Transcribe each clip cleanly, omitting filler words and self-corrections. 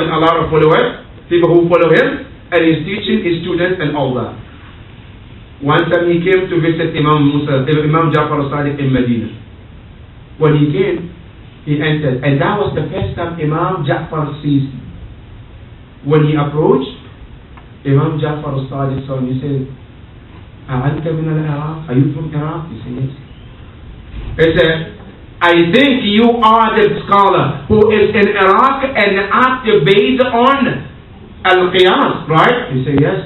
a lot of followers, people who follow him, and he's teaching his students and all that. One time he came to visit Imam Jaafar Esadek in Medina. When he came, he entered, and that was the first time Imam Jaafar sees him. When he approached, Imam Jaafar Esadek saw him. He said, "Anta min al-Iraq? Are you from Iraq?" He said, "Yes." He said, "I think you are the scholar who is in Iraq and asked based on al-Qiyas, right?" He said, "Yes."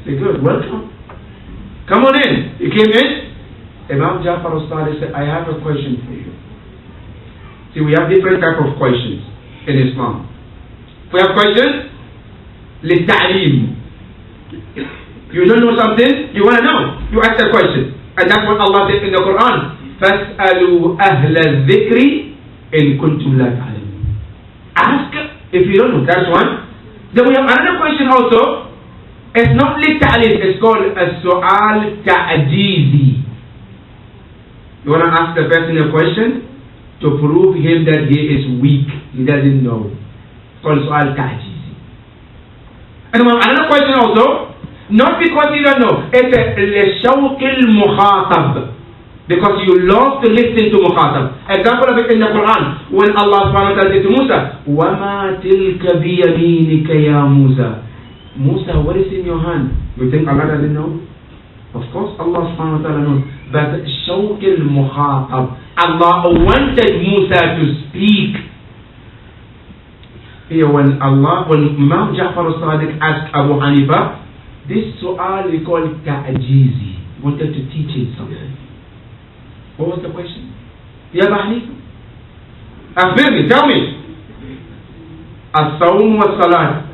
He said, "Good, welcome. Come on in." He came in. Imam Jaafar Esadek said, "I have a question for you." See, we have different type of questions in Islam. We have questions, للتعليم. You don't know something, you want to know, you ask a question. And that's what Allah said in the Quran. فَاسْأَلُوا أَهْلَ الذِّكْرِ إِن كُنْتُمْ لَا تَعْلَمُونَ. Ask if you don't know, that's one. Then we have another question also. It's not للتعليم, it's called السؤال تعجيزي. You want to ask the person a question to prove him that he is weak, he doesn't know. It's called su'al ta'jizi. And another question also, not because you don't know, it's لشوق المخاطب, because you love to listen to mukhatab. Example of it in the Quran, when Allah subhanahu wa ta'ala said to Musa, وَمَا تِلْكَ بِيَمِينِكَ يَا Musa. Musa, what is in your hand? You think Allah doesn't know? Of course Allah subhanahu wa ta'ala knows. But shawq al-mukhatab, Allah wanted Musa to speak. Here when Imam Jaafar Esadek asked Abu Hanifa, this su'al we call it ta'jizi, wanted to teach him something. What was the question? Ya Abu Hanifa, akhbirni, tell me. As-sawm wa salat,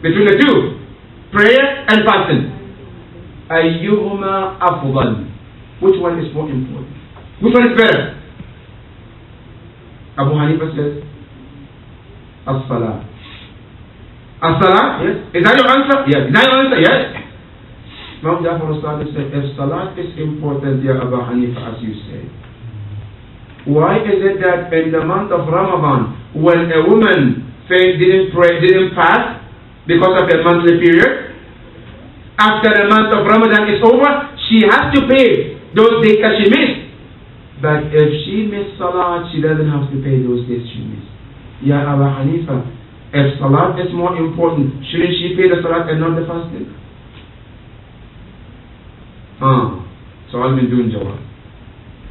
between the two, prayer and fasting, ayyuhuma afdal, which one is more important? Which one is better? Abu Hanifa says, As-salah. As-salah? Yes. Is that your answer? Yes. Is that your answer? Yes. Imam Jaafar Esadek said, if salat is important, ya Abu Hanifa, as you say, why is it that in the month of Ramadan, when a woman didn't pray, didn't fast because of a monthly period, after the month of Ramadan is over, she has to pay those days that she missed? But if she missed salat, she doesn't have to pay those days she missed. Ya Abu Hanifa, if salat is more important, shouldn't she pay the salat and not the fasting? So I've been doing jawab.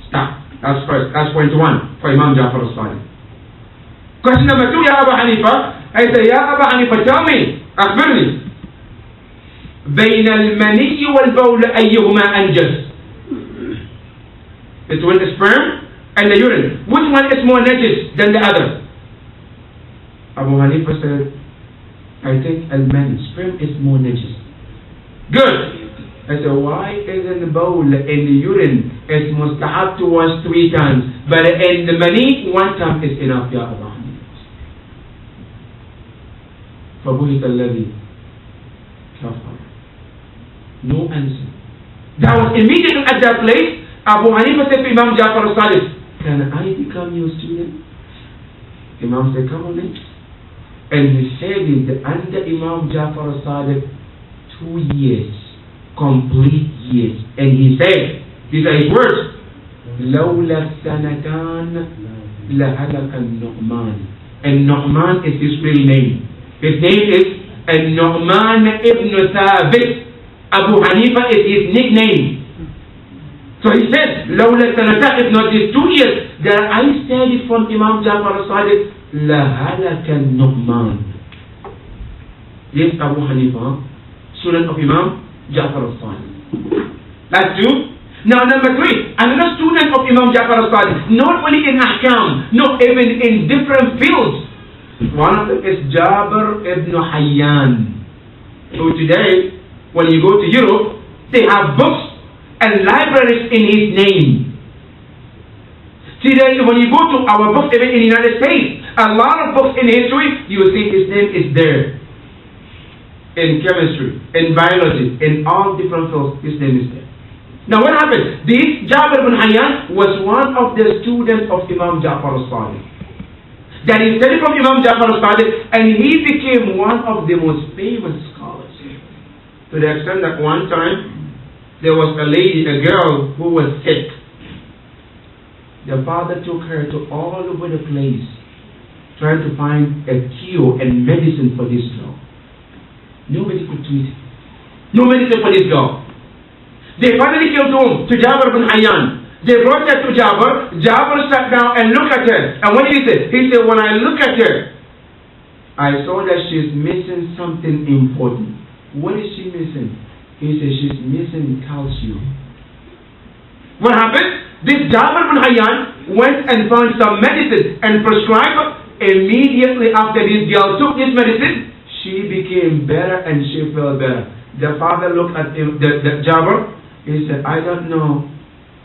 Stop. That's first. That's point one for Imam Jaafar Esadek. Question number two, Ya Abu Hanifa. I say, Ya Abu Hanifa, tell me, akhbirni, بين المني والبول أيهما أنجس? Between the sperm and the urine, which one is more najis than the other? Abu Hanifa said, I think al-mani, sperm is more najis. Good. I said, why isn't the bowl in the urine is mustahab to wash 3 times, but in the mani 1 time is enough, Ya Abu Hanifa? فَبُهِتَ الَّذِي كَفَرَ. No answer. That was immediately at that place. Abu Hanifa said to Imam Jaafar Esadek, can I become your student? Imam said, come on in. And he studied under Imam Jaafar Esadek 2 years, complete years. And he said, these are his words, لَوْلَا السَّنَتَانِ لَهَلَكَ النُّعْمَانِ. And Nu'man is his real name. His name is Nu'man ibn Thabit. Abu Hanifa is his nickname. So he said, لَوْلَا السَّنَتَانِ, if not these 2 years that I studied from Imam Jaafar Esadek, لَهَلَكَ النُّعْمَانِ. Yes, Abu Hanifa, student of Imam Jaafar Esadek. That's 2. Now number 3, another student of Imam Jaafar Esadek, not only in Ahkam, no, even in different fields. One of them is Jabir ibn Hayyan. So today, when you go to Europe, they have books and libraries in his name. Today, when you go to our books, even in the United States, a lot of books in history, you will see his name is there. In chemistry, in biology, in all different fields, his name is there. Now what happened? This Jabir ibn Hayyan was one of the students of Imam Jaafar Esadek. that he studied from Imam Jaafar Esadek, and he became one of the most famous scholars. To the extent that one time, there was a lady, a girl who was sick. The father took her to all over the place, trying to find a cure and medicine for this girl. Nobody could treat it. No medicine for this girl. They finally came to him, to Jabir bin Hayyan. They brought her to Jabir. Jabir sat down and looked at her. And what did he say? He said, when I look at her, I saw that she's missing something important. What is she missing? He said, she's missing calcium. What happened? This Jabir bin Hayyan went and found some medicine and prescribed. Immediately after this girl took this medicine, she became better and she felt better. The father looked at him, the Jabir. He said, I don't know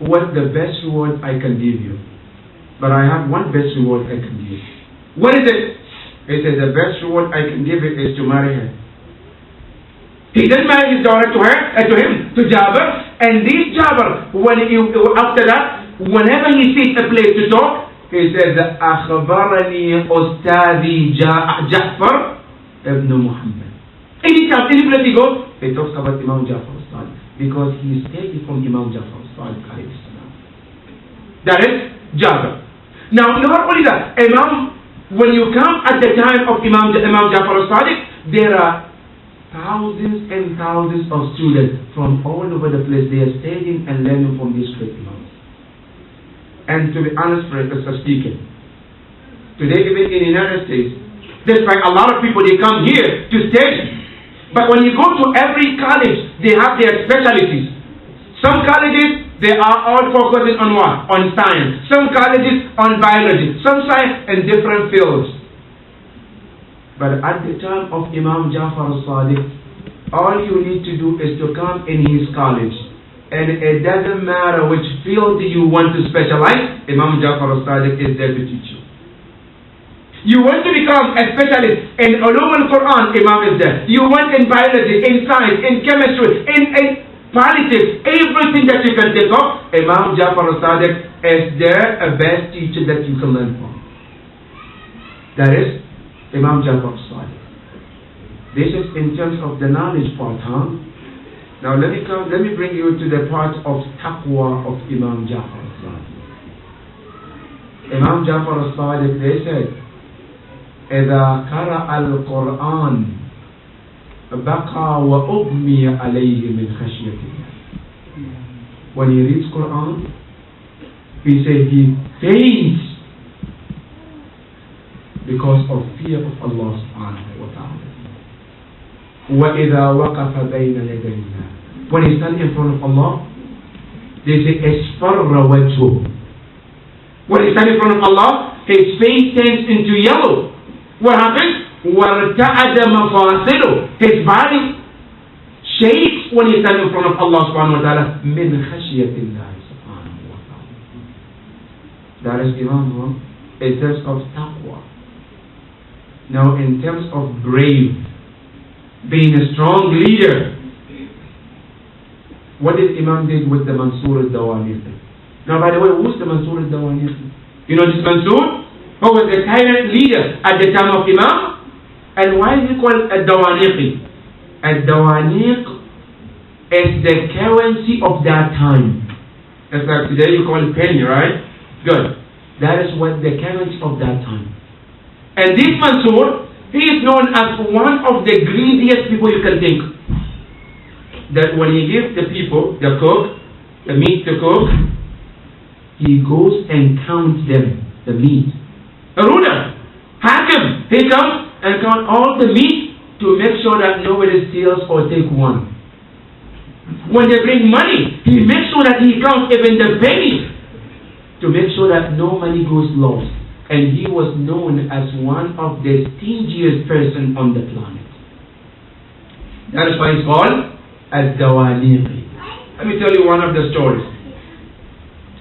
what the best reward I can give you, but I have one best reward I can give. What is it? He said, the best reward I can give it is to marry her. He then married his daughter to her, to him, to Jabir. And this Jabir, after that, whenever he sees a place to talk, he says, أخبرني أستاذي جعفر ابن محمد. Anytime, any place he goes, he talks about Imam Jaafar Esadek, because he is taken from Imam Jaafar Esadek. That is Jabir. Now, not only that, when you come at the time of Imam Jaafar Esadek, there are thousands and thousands of students from all over the place. They are studying and learning from these great Imams. And to be honest, Professor speaking, today even in the United States, despite a lot of people, they come here to study. But when you go to every college, they have their specialties. Some colleges, they are all focusing on what? On science. Some colleges on biology. Some science in different fields. But at the time of Imam Jaafar Esadek, all you need to do is to come in his college. And it doesn't matter which field you want to specialize, Imam Jaafar Esadek is there to teach you. You want to become a specialist in Ulum al-Quran, Imam is there. You want in biology, in science, in chemistry, in politics, everything that you can think of, Imam Jaafar Esadek is there, a best teacher that you can learn from. That is Imam Jaafar Esadek. This is in terms of the knowledge part, Now let me bring you to the part of taqwa of Imam Jaafar Esadek. Imam Jaafar Esadek, they said, إذا قرأ القرآن بقى وأغمي عليه من خشية الله. When he reads Quran, he said he faints because of fear of Allah subhanahu wa ta'ala. وإذا وقف بين يدي الله. When he stands in front of Allah, they say اصفر وجهه. When he stands in front of Allah, his face turns into yellow. What happens? وَارْتَعَدَ مَفَاصِلُهُ. His body shakes when he stands in front of Allah subhanahu wa ta'ala. مِنْ خَشْيَةِ اللَّهِ subhanahu wa ta'ala. That is Imam in terms of taqwa. Now in terms of brave, being a strong leader, what did Imam did with the Mansur al-Dawaniqi? Now by the way, who's the Mansur al-Dawaniqi? You know this Mansur? Who was the tyrant leader at the time of Imam? And why is he called Ad-Dawaniqi? Ad-Dawaniq is the currency of that time. It's like today you call it penny, right? Good. That is what the currency of that time. And this Mansur, he is known as one of the greediest people you can think. That when he gives the people, the cook, the meat to cook, he goes and counts them, the meat. A ruler, hakim, he comes and counts all the meat to make sure that nobody steals or take one. When they bring money, he makes sure that he counts even the pennies to make sure that no money goes lost. And he was known as one of the stingiest person on the planet. That is why he's called Ad-Dawaniqi. Let me tell you one of the stories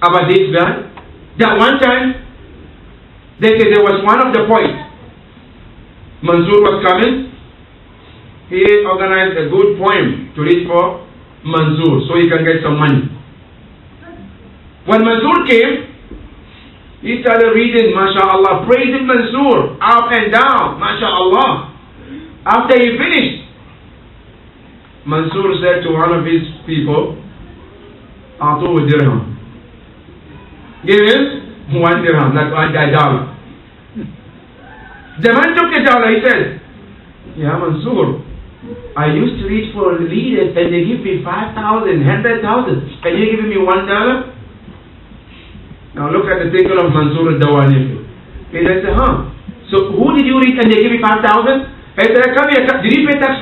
about this guy. That one time, they say there was one of the poets. Mansur was coming. He organized a good poem to read for Mansur so he can get some money. When Mansur came, He started reading, MashaAllah, praising Mansoor, up and down, MashaAllah. After he finished, Mansoor said to one of his people, Atu dirham. Give him 1 dirham, like $1. The man took the dollar, he said, Yeah, Mansoor, I used to read for leaders and they give me 5,000, 100,000. Can you give me $1? Now look at the thinking of Mansoor al-Dawani. He said, So who did you read and they give me 5,000? He said, come here, did you pay tax